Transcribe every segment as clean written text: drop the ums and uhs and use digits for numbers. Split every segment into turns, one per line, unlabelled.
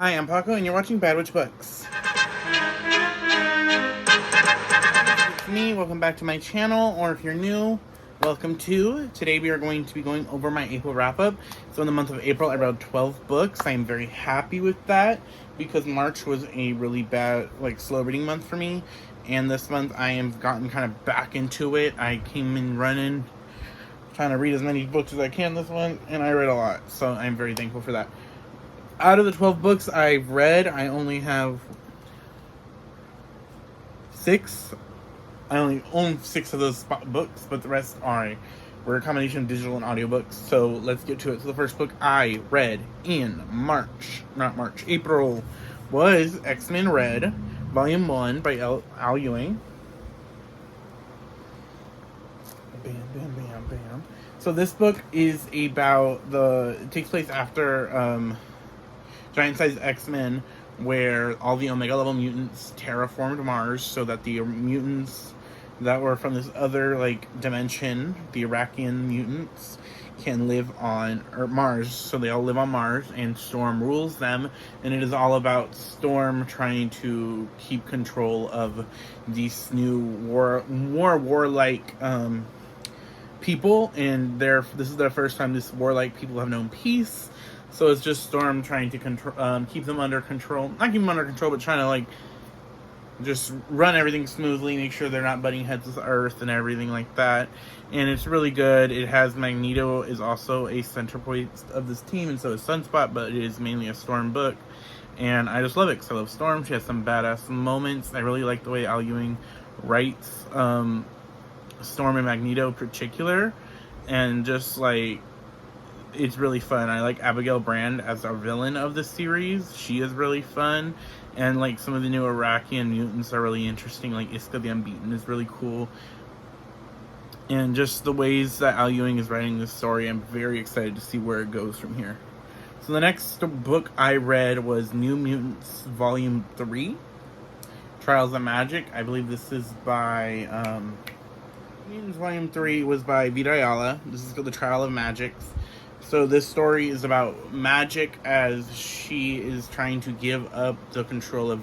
Hi, I'm Paco, and you're watching Bad Witch Books. It's me. Welcome back to my channel, or if you're new, welcome to. Today we are going to be going over my April wrap-up. So in the month of April, I read 12 books. I am very happy with that, because March was a really bad, slow reading month for me. And this month, I have gotten kind of back into it. I came in running, trying to read as many books as I can this month, and I read a lot. So I'm very thankful for that. Out of the 12 books I've read, I only have 6. I only own 6 of those books, but the rest were a combination of digital and audiobooks. So let's get to it. So the first book I read in April, was X-Men Red, Volume 1 by Al Ewing. Bam, bam, bam, bam. So this book is about it takes place after Giant-sized X-Men, where all the Omega level mutants terraformed Mars so that the mutants that were from this other dimension, the Iraqian mutants, can live on Mars. So they all live on Mars, and Storm rules them, and it is all about Storm trying to keep control of these new warlike people, and this is their first time these warlike people have known peace. So it's just Storm trying to keep them under control. Not keep them under control, but trying to just run everything smoothly, make sure they're not butting heads with Earth and everything like that. And it's really good. It has Magneto is also a center point of this team, and so is Sunspot, but it is mainly a Storm book. And I just love it because I love Storm. She has some badass moments. I really like the way Al Ewing writes Storm and Magneto in particular. And just it's really fun. I like Abigail Brand as our villain of the series. She is really fun. And some of the new Iraqian mutants are really interesting. Iska the Unbeaten is really cool. And just the ways that Al Ewing is writing this story, I'm very excited to see where it goes from here. So the next book I read was New Mutants Volume 3, Trials of Magic. I believe this is by Mutants Volume 3 was by Vita Ayala. This is called The Trial of Magic. So this story is about Magic as she is trying to give up the control of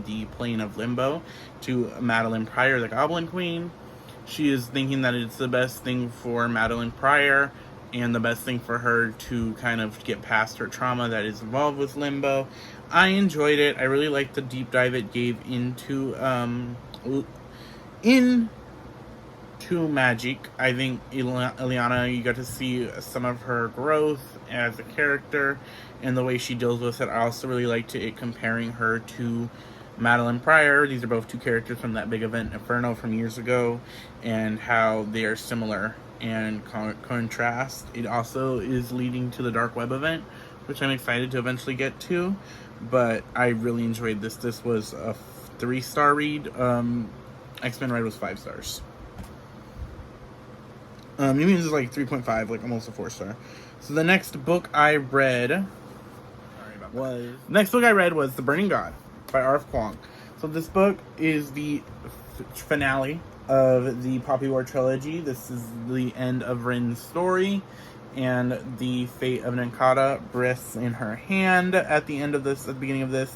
the plane of Limbo to Madeline Pryor, the Goblin Queen. She is thinking that it's the best thing for Madeline Pryor and the best thing for her to kind of get past her trauma that is involved with Limbo. I enjoyed it. I really liked the deep dive it gave into Magic. I think Ileana, you got to see some of her growth as a character and the way she deals with it. I also really liked it comparing her to Madeline Pryor. These are both two characters from that big event Inferno from years ago, and how they are similar and contrast. It also is leading to the Dark Web event, which I'm excited to eventually get to, but I really enjoyed this. This was a 3-star read. X-Men Red was 5 stars. New Mutants is 3.5, almost a 4-star. So the next book I read was The Burning God by R.F Kaung. So this book is the finale of the Poppy War trilogy. This is the end of Rin's story, and the fate of Nankata breaths in her hand at the beginning of this,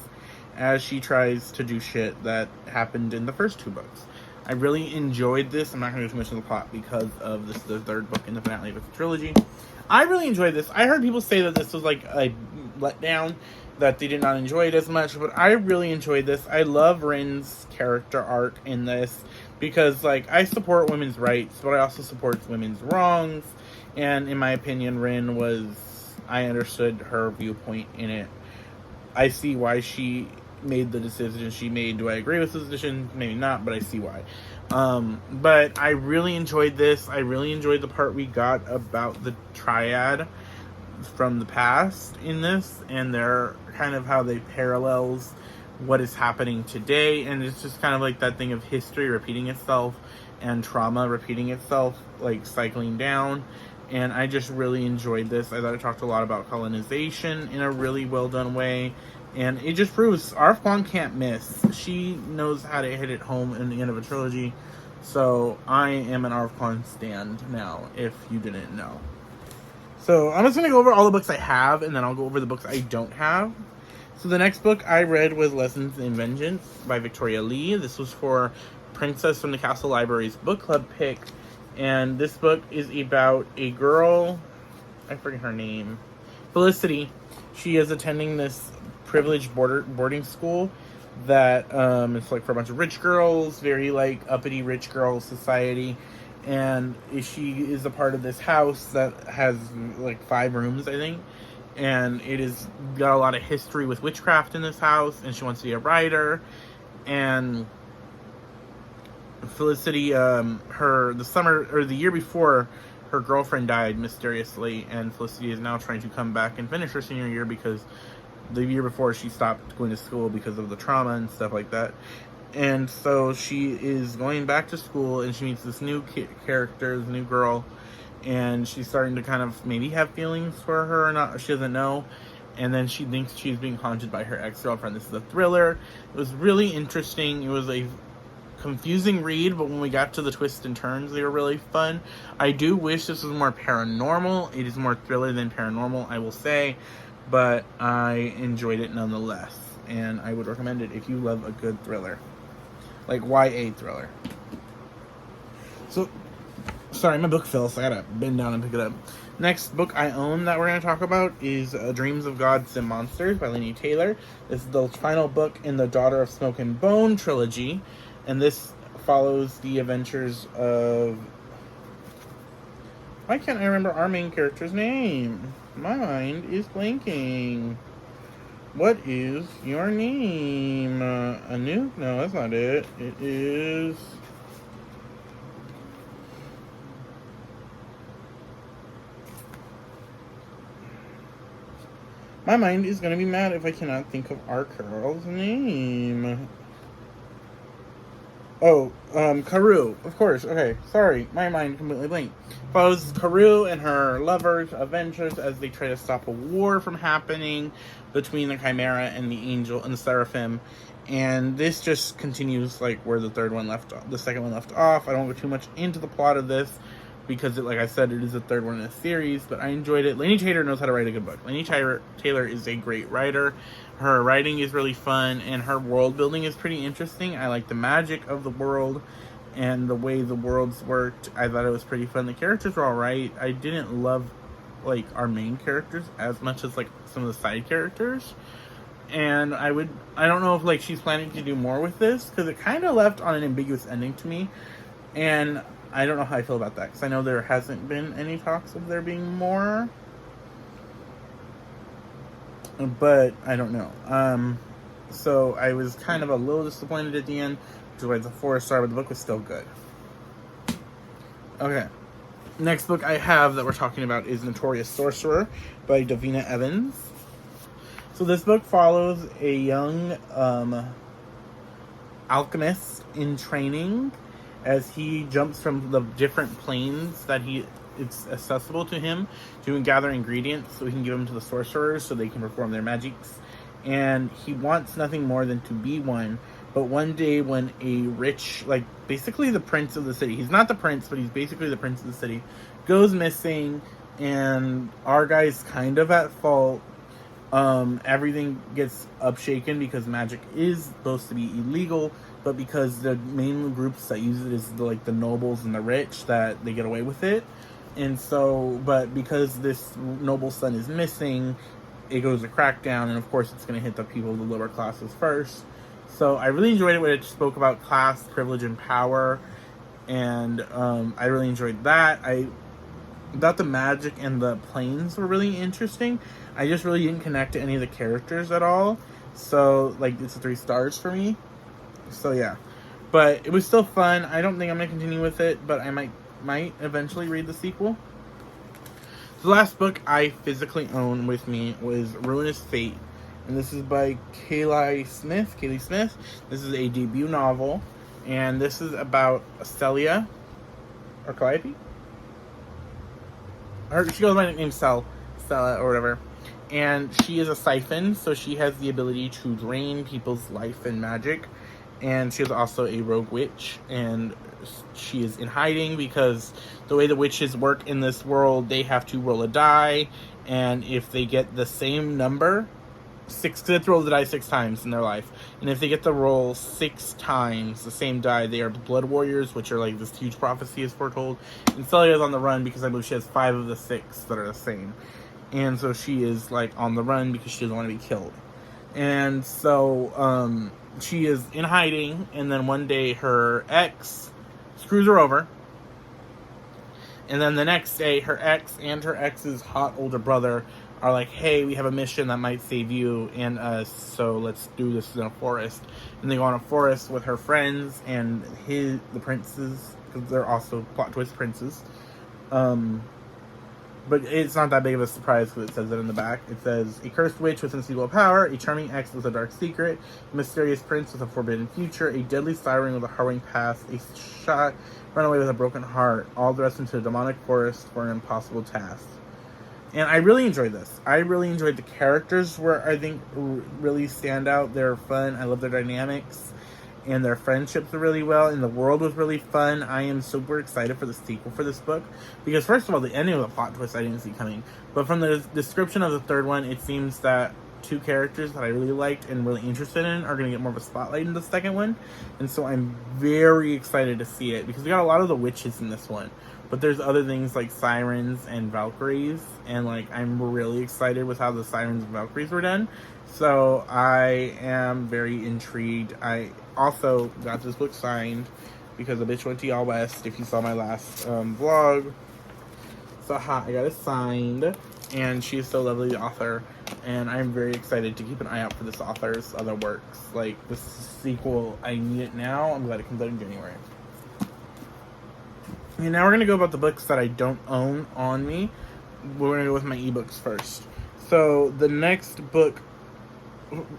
as she tries to do shit that happened in the first 2 books. I really enjoyed this. I'm not going to go too much into the plot because of this the 3rd book in the finale of the trilogy. I really enjoyed this. I heard people say that this was a letdown, that they did not enjoy it as much, but I really enjoyed this. I love Rin's character arc in this because, I support women's rights, but I also support women's wrongs. And in my opinion, I understood her viewpoint in it. I see why she made the decision she made. Do I agree with the decision? Maybe not, but I see why. But I really enjoyed this. I really enjoyed the part we got about the triad from the past in this, and their kind of how they parallels what is happening today. And it's just kind of that thing of history repeating itself and trauma repeating itself, cycling down. And I just really enjoyed this. I thought it talked a lot about colonization in a really well done way. And it just proves R.F Kaung can't miss. She knows how to hit it home in the end of a trilogy. So I am an R.F Kaung stand now, if you didn't know. So I'm just going to go over all the books I have, and then I'll go over the books I don't have. So the next book I read was Lessons in Vengeance by Victoria Lee. This was for Princess from the Castle Library's book club pick. And this book is about a girl, I forget her name, Felicity. She is attending this privileged boarding school that it's like for a bunch of rich girls, very like uppity rich girl society. And she is a part of this house that has like 5 rooms, I think. And it is got a lot of history with witchcraft in this house, and she wants to be a writer. And Felicity, the year before, her girlfriend died mysteriously, and Felicity is now trying to come back and finish her senior year because the year before she stopped going to school because of the trauma and stuff like that. And so she is going back to school, and she meets this new character, this new girl, and she's starting to kind of maybe have feelings for her or not. She doesn't know. And then she thinks she's being haunted by her ex-girlfriend. This is a thriller. It was really interesting. It was a confusing read, but when we got to the twists and turns, they were really fun. I do wish this was more paranormal. It is more thriller than paranormal, I will say, but I enjoyed it nonetheless, and I would recommend it if you love a good thriller, like YA thriller. So, sorry, my book fell, so I gotta bend down and pick it up. Next book I own that we're going to talk about is Dreams of Gods and Monsters by Laini Taylor. This is the final book in the Daughter of Smoke and Bone trilogy, and this follows the adventures of... Why can't I remember our main character's name? My mind is blanking. What is your name? Anouk? No, that's not it. It is... My mind is going to be mad if I cannot think of our girl's name. Oh, Karu, of course. Okay, sorry, my mind completely blanked. Follows Karu and her lover's adventures as they try to stop a war from happening between the Chimera and the Angel and the Seraphim. And this just continues like where the second one left off. I don't go too much into the plot of this because, like I said, it is the third one in a series, but I enjoyed it. Laini Taylor knows how to write a good book. Laini Taylor is a great writer. Her writing is really fun, and her world building is pretty interesting. I like the magic of the world and the way the worlds worked. I thought it was pretty fun. The characters were alright. I didn't love like our main characters as much as like some of the side characters. And I don't know if like she's planning to do more with this, because it kind of left on an ambiguous ending to me. And I don't know how I feel about that, because I know there hasn't been any talks of there being more. But I don't know. So I was kind of a little disappointed at the end, which is why it's a 4-star, but the book was still good. Okay. Next book I have that we're talking about is Notorious Sorcerer by Davinia Evans. So this book follows a young alchemist in training as he jumps from the different planes that it's accessible to him to gather ingredients so he can give them to the sorcerers so they can perform their magics. And he wants nothing more than to be one. But one day when a rich, like basically the prince of the city, he's not the prince, but he's basically the prince of the city, goes missing, and our guy's kind of at fault. Everything gets upshaken because magic is supposed to be illegal, but because the main groups that use it is the nobles and the rich, that they get away with it. And so, but because this noble son is missing, it goes a crackdown, and of course it's going to hit the people of the lower classes first. So I really enjoyed it when it spoke about class, privilege, and power, and I really enjoyed that. I thought the magic and the planes were really interesting. I just really didn't connect to any of the characters at all. So, it's 3 stars for me. So, yeah. But it was still fun. I don't think I'm going to continue with it, but I might eventually read the sequel. The last book I physically own with me was Ruinous Fate. And this is by Kaylie Smith. This is a debut novel. And this is about Celia. Or Calliope? She goes by the name Stella or whatever. And she is a siphon, so she has the ability to drain people's life and magic. And she is also a rogue witch, and she is in hiding because the way the witches work in this world, they have to roll a die, and if they get the same number, six, they have to roll the die 6 times in their life. And if they get the roll 6 times, the same die, they are the Blood Warriors, which are like this huge prophecy is foretold. And Celia is on the run because I believe she has 5 of the 6 that are the same. And so she is like on the run because she doesn't want to be killed. And so she is in hiding, and then one day her ex screws her over. And then the next day, her ex and her ex's hot older brother are like, hey, we have a mission that might save you and us, so let's do this in a forest. And they go on a forest with her friends and the princes, because they're also plot twist princes. But it's not that big of a surprise because it says it in the back. It says, a cursed witch with unspeakable power, a charming ex with a dark secret, a mysterious prince with a forbidden future, a deadly siren with a harrowing past, a shot runaway with a broken heart, all dressed into a demonic forest for an impossible task. And I really enjoyed this. I really enjoyed the characters where I think really stand out. They're fun. I love their dynamics. And their friendships are really well. And the world was really fun. I am super excited for the sequel for this book. Because first of all, the ending of the plot twist I didn't see coming. But from the description of the third one, it seems that 2 characters that I really liked and really interested in are going to get more of a spotlight in the second one. And so I'm very excited to see it. Because we got a lot of the witches in this one. But there's other things like sirens and Valkyries. And like I'm really excited with how the sirens and Valkyries were done. So I am very intrigued. I also got this book signed because a bitch went to Y'all West. If you saw my last vlog. So I got it signed. And she is so lovely, the author. And I'm very excited to keep an eye out for this author's other works. Like this sequel, I need it now. I'm glad it comes out in January. And now we're going to go about the books that I don't own on me. We're going to go with my ebooks first. So the next book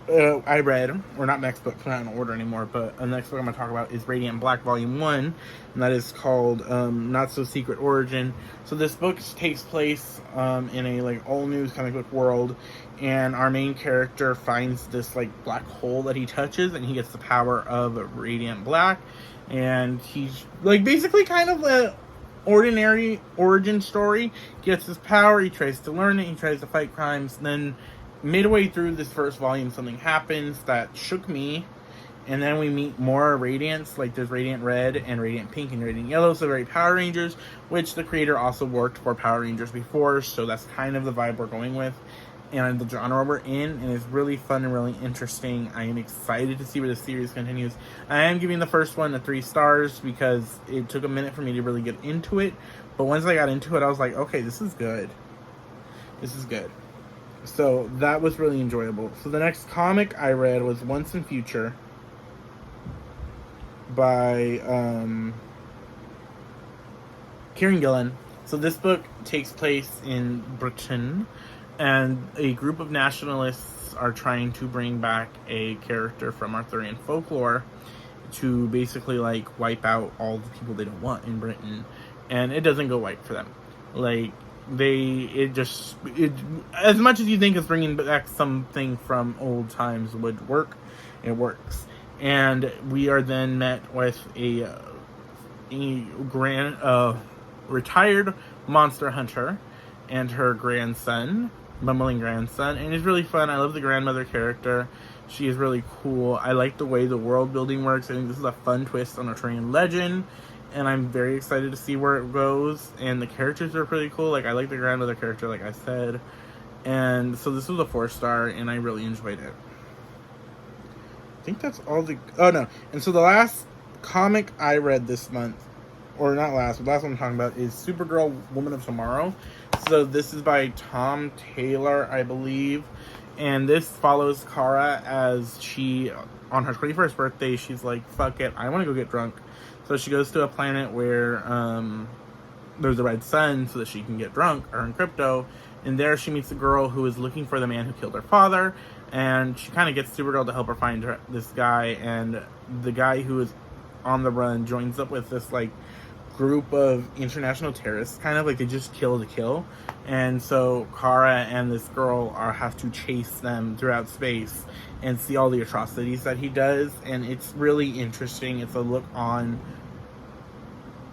I read, or not next book, not in order anymore, but the next book I'm going to talk about is Radiant Black Volume 1, and that is called Not So Secret Origin. So this book takes place in a like all new comic book world, and our main character finds this like black hole that he touches, and he gets the power of Radiant Black, and he's like basically kind of a ordinary origin story. Gets his power, he tries to learn it, he tries to fight crimes, and then midway through this first volume, something happens that shook me, and then we meet more Radiants, like there's Radiant Red and Radiant Pink and Radiant Yellow, so very Power Rangers, which the creator also worked for Power Rangers before, so that's kind of the vibe we're going with, and the genre we're in, and it's really fun and really interesting. I am excited to see where the series continues. I am giving the first one 3 stars, because it took a minute for me to really get into it, but once I got into it, I was like, okay, this is good. This is good. So that was really enjoyable. So the next comic I read was Once and Future by Kieran Gillen. So this book takes place in Britain, and a group of nationalists are trying to bring back a character from Arthurian folklore to basically like wipe out all the people they don't want in Britain, and it doesn't go right for them. Like as much as you think it's bringing back something from old times would work, it works. And we are then met with a retired monster hunter and her grandson, bumbling grandson, and it's really fun. I love the grandmother character. She is really cool. I like the way the world building works. I think this is a fun twist on Arthurian legend, and I'm very excited to see where it goes. And the characters are pretty cool. Like, I like the grandmother character, like I said. And so this was a 4-star, and I really enjoyed it. I think that's all the... Oh, no. And so the last comic I read this month, or not last, but the last one I'm talking about, is Supergirl, Woman of Tomorrow. So this is by Tom Taylor, I believe. And this follows Kara as she, on her 21st birthday, she's like, fuck it, I want to go get drunk. So she goes to a planet where there's a red sun so that she can get drunk, or in crypto. And there she meets a girl who is looking for the man who killed her father. And she kind of gets Supergirl to help her find this guy. And the guy who is on the run joins up with this, like, group of international terrorists, kind of like they just kill to kill. And so Kara and this girl have to chase them throughout space and see all the atrocities that he does. And it's really interesting. It's a look on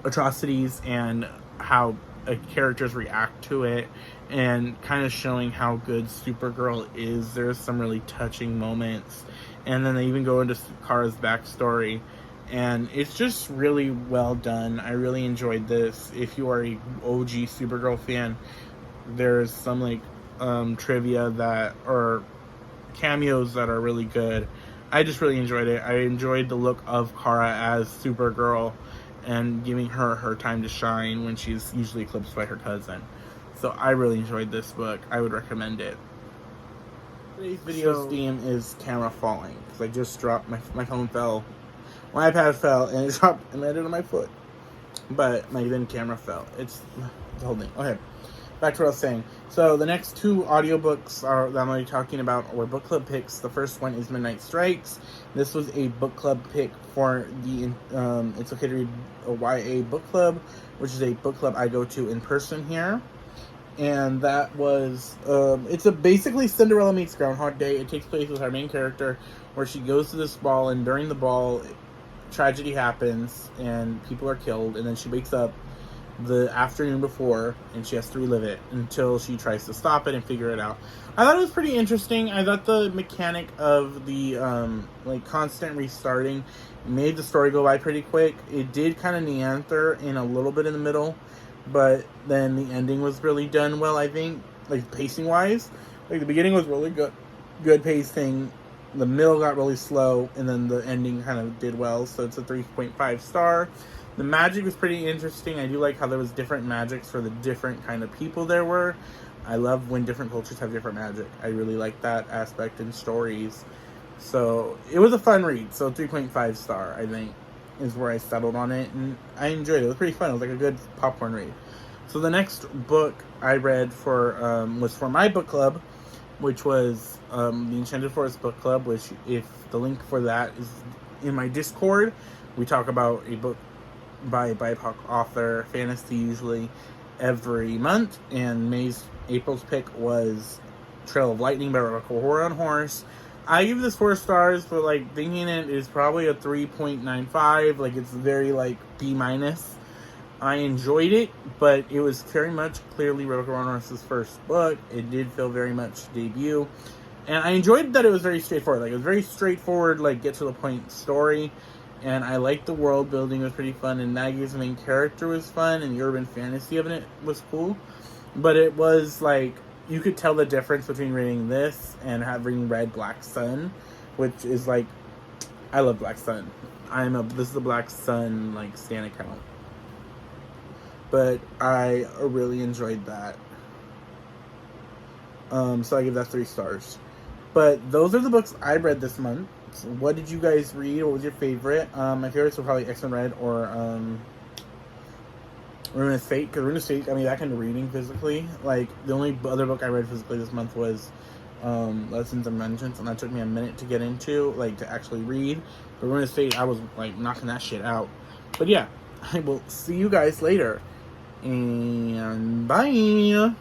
atrocities and how characters react to it, and kind of showing how good Supergirl is. There's some really touching moments, and then they even go into Kara's backstory, and it's just really well done. I really enjoyed this. If you are a OG Supergirl fan, there's some like trivia that or cameos that are really good. I just really enjoyed it. I enjoyed the look of Kara as Supergirl and giving her time to shine when she's usually eclipsed by her cousin. So I really enjoyed this book. I would recommend it. Today's video theme is camera falling, because I just dropped my phone fell. My iPad fell and it dropped and landed on my foot. But my then camera fell. It's the whole thing. Okay. Back to what I was saying. So the next two audiobooks that I'm going to be talking about were book club picks. The first one is Midnight Strikes. This was a book club pick for the It's Okay to Read a YA book club, which is a book club I go to in person here. And that was, it's a basically Cinderella meets Groundhog Day. It takes place with our main character, where she goes to this ball, and during the ball, tragedy happens, and people are killed, and then she wakes up the afternoon before, and she has to relive it until she tries to stop it and figure it out. I thought it was pretty interesting. I thought the mechanic of the like constant restarting made the story go by pretty quick. It did kind of meander in a little bit in the middle, but then the ending was really done well, I think, like pacing wise. Like the beginning was really good pacing, the middle got really slow, and then the ending kind of did well, so it's a 3.5 star. The magic was pretty interesting. I do like how there was different magics for the different kind of people there were. I love when different cultures have different magic. I really like that aspect in stories. So it was a fun read. So 3.5 star, I think, is where I settled on it. And I enjoyed it. It was pretty fun. It was like a good popcorn read. So the next book I read was for my book club, which was the Enchanted Forest Book Club, which if the link for that is in my Discord. We talk about a book by BIPOC author, fantasy usually, every month, and April's pick was Trail of Lightning by Rebecca Roanhorse. I give this 4 stars, but like thinking it is probably a 3.95. Like it's very like B-. I enjoyed it, but it was very much clearly Rebecca Roanhorse's first book. It did feel very much debut, and I enjoyed that it was very straightforward. Like it was very straightforward, like get to the point story. And I liked the world building. It was pretty fun, and Maggie's main character was fun, and the urban fantasy of it was cool. But it was like, you could tell the difference between reading this and having read Black Sun, which is like, I love Black Sun. This is a Black Sun like stan account. But I really enjoyed that. So I give that 3 stars. But those are the books I read this month. So what did you guys read? What was your favorite? My favorites were probably X-Men Red or Ruinous Fate. Because Ruinous Fate got me back into reading physically. Like, the only other book I read physically this month was Lessons and Vengeance. And that took me a minute to get into, like, to actually read. But Ruinous Fate, I was, like, knocking that shit out. But yeah, I will see you guys later. And bye!